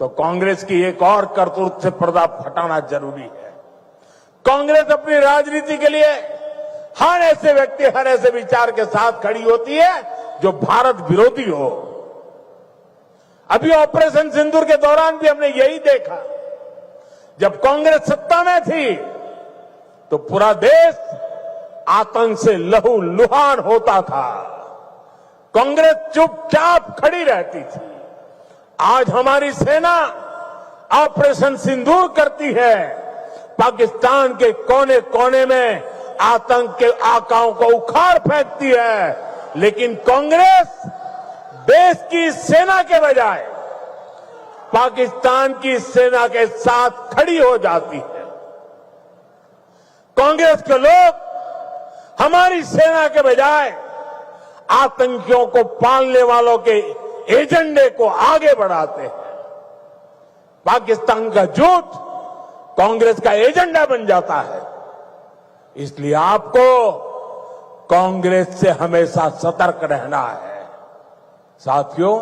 तो कांग्रेस की एक और करतूत से पर्दा हटाना जरूरी है। कांग्रेस अपनी राजनीति के लिए हर ऐसे व्यक्ति, हर ऐसे विचार के साथ खड़ी होती है जो भारत विरोधी हो। अभी ऑपरेशन सिंदूर के दौरान भी हमने यही देखा। जब कांग्रेस सत्ता में थी तो पूरा देश आतंक से लहूलुहान होता था, कांग्रेस चुपचाप खड़ी रहती थी। आज हमारी सेना ऑपरेशन सिंदूर करती है, पाकिस्तान के कोने कोने में आतंक के आकाओं को उखाड़ फेंकती है, लेकिन कांग्रेस देश की सेना के बजाय पाकिस्तान की सेना के साथ खड़ी हो जाती है। कांग्रेस के लोग हमारी सेना के बजाय आतंकियों को पालने वालों के एजेंडे को आगे बढ़ाते हैं। पाकिस्तान का झूठ कांग्रेस का एजेंडा बन जाता है। इसलिए आपको कांग्रेस से हमेशा सतर्क रहना है। साथियों,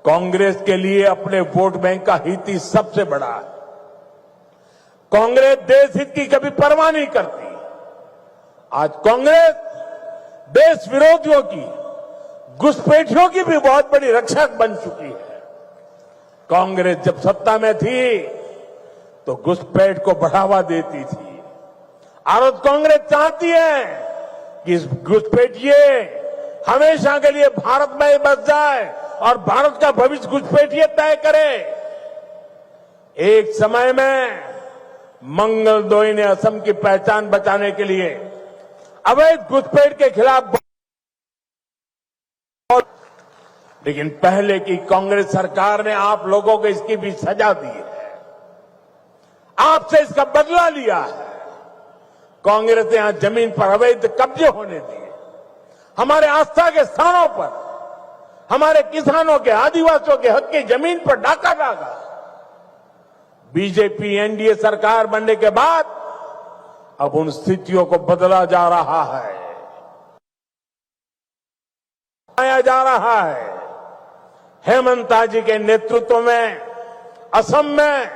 कांग्रेस के लिए अपने वोट बैंक का हित ही सबसे बड़ा है। कांग्रेस देश हित की कभी परवाह नहीं करती। आज कांग्रेस देश विरोधियों की, घुसपैठियों की भी बहुत बड़ी रक्षक बन चुकी है। कांग्रेस जब सत्ता में थी तो घुसपैठ को बढ़ावा देती थी। और कांग्रेस चाहती है कि इस घुसपैठिए हमेशा के लिए भारत में ही बस जाए और भारत का भविष्य घुसपैठिए तय करे। एक समय में मंगलदोई ने असम की पहचान बचाने के लिए अवैध घुसपैठ के खिलाफ, लेकिन पहले की कांग्रेस सरकार ने आप लोगों को इसकी भी सजा दी है, आपसे इसका बदला लिया है। कांग्रेस ने यहां जमीन पर अवैध कब्जे होने दिए, हमारे आस्था के स्थानों पर, हमारे किसानों के, आदिवासियों के हक की जमीन पर डाका डाला। बीजेपी एनडीए सरकार बनने के बाद अब उन स्थितियों को बदला जा रहा है, आया जा रहा है। हेमंता जी के नेतृत्व में असम में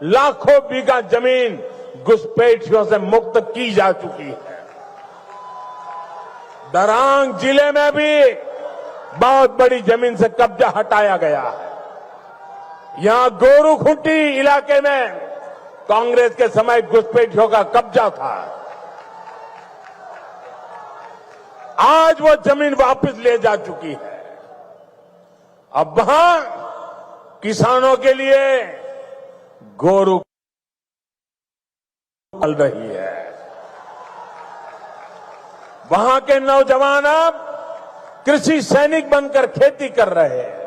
लाखों बीघा जमीन घुसपैठियों से मुक्त की जा चुकी है। दरांग जिले में भी बहुत बड़ी जमीन से कब्जा हटाया गया है। यहां गोरूखुंटी इलाके में कांग्रेस के समय घुसपैठियों का कब्जा था। आज वो जमीन वापस ले जा चुकी है। अब वहां किसानों के लिए गोरू पल रही है। वहां के नौजवान अब कृषि सैनिक बनकर खेती कर रहे हैं।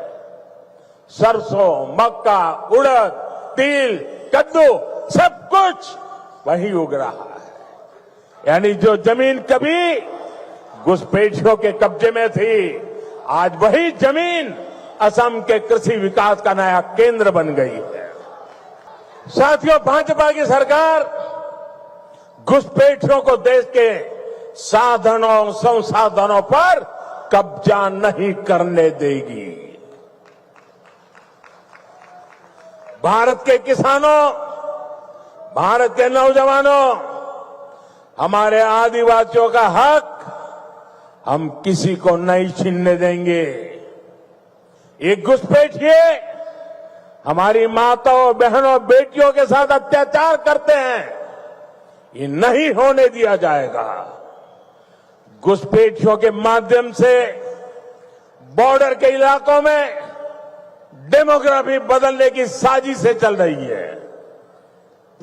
सरसों, मक्का, उड़द, तिल, कद्दू सब कुछ वही उग रहा है। यानी जो जमीन कभी घुसपैठियों के कब्जे में थी, आज वही जमीन असम के कृषि विकास का नया केंद्र बन गई है। साथियों, भाजपा की सरकार घुसपैठियों को देश के साधनों, संसाधनों पर कब्जा नहीं करने देगी। भारत के किसानों, भारत के नौजवानों, हमारे आदिवासियों का हक हम किसी को नहीं छीनने देंगे। ये घुसपैठिए हमारी माताओं, बहनों, बेटियों के साथ अत्याचार करते हैं, ये नहीं होने दिया जाएगा। घुसपैठियों के माध्यम से बॉर्डर के इलाकों में डेमोग्राफी बदलने की साजिशें चल रही है।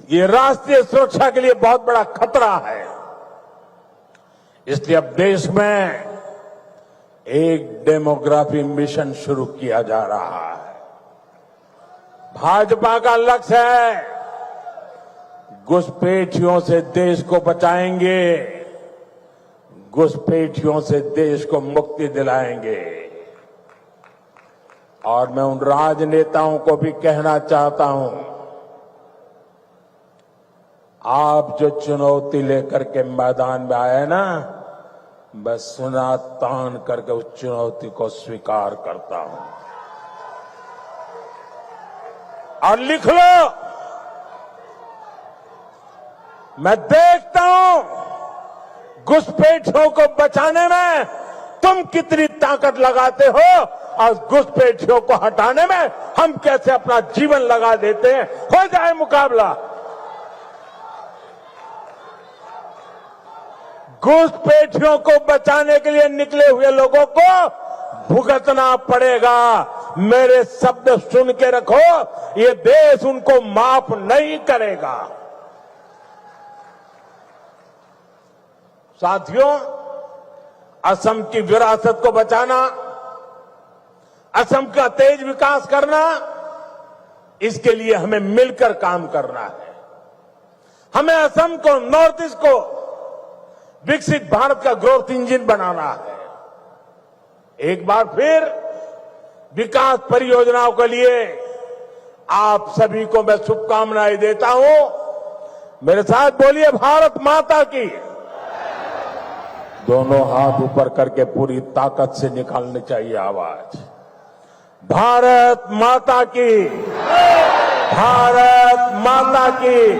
ये राष्ट्रीय सुरक्षा के लिए बहुत बड़ा खतरा है। इसलिए अब देश में एक डेमोग्राफी मिशन शुरू किया जा रहा है। भाजपा का लक्ष्य है घुसपैठियों से देश को बचाएंगे, घुसपैठियों से देश को मुक्ति दिलाएंगे। और मैं उन राजनेताओं को भी कहना चाहता हूं, आप जो चुनौती लेकर के मैदान में आए ना, मैं सुना तान करके उस चुनौती को स्वीकार करता हूं। और लिख लो, मैं देखता हूं घुसपैठियों को बचाने में तुम कितनी ताकत लगाते हो और घुसपैठियों को हटाने में हम कैसे अपना जीवन लगा देते हैं। हो जाए मुकाबला। घुसपैठियों को बचाने के लिए निकले हुए लोगों को भुगतना पड़ेगा। मेरे शब्द सुन के रखो, ये देश उनको माफ नहीं करेगा। साथियों, असम की विरासत को बचाना, असम का तेज विकास करना, इसके लिए हमें मिलकर काम करना है। हमें असम को, नॉर्थ ईस्ट को विकसित भारत का ग्रोथ इंजन बनाना है। एक बार फिर विकास परियोजनाओं के लिए आप सभी को मैं शुभकामनाएं देता हूं। मेरे साथ बोलिए, भारत माता की। दोनों हाथ ऊपर करके पूरी ताकत से निकालनी चाहिए आवाज। भारत माता की, भारत माता की,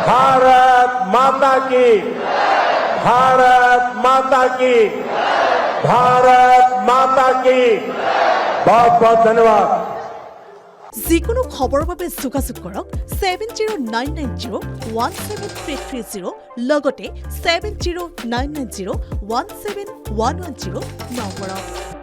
भारत माता की, भारत माता की, भारत माता की। बहुत बहुत धन्यवाद। যিকোনো খবৰৰ বাবে যোগাযোগ কৰক 7099017330 লগতে 7099017110 নম্বৰত।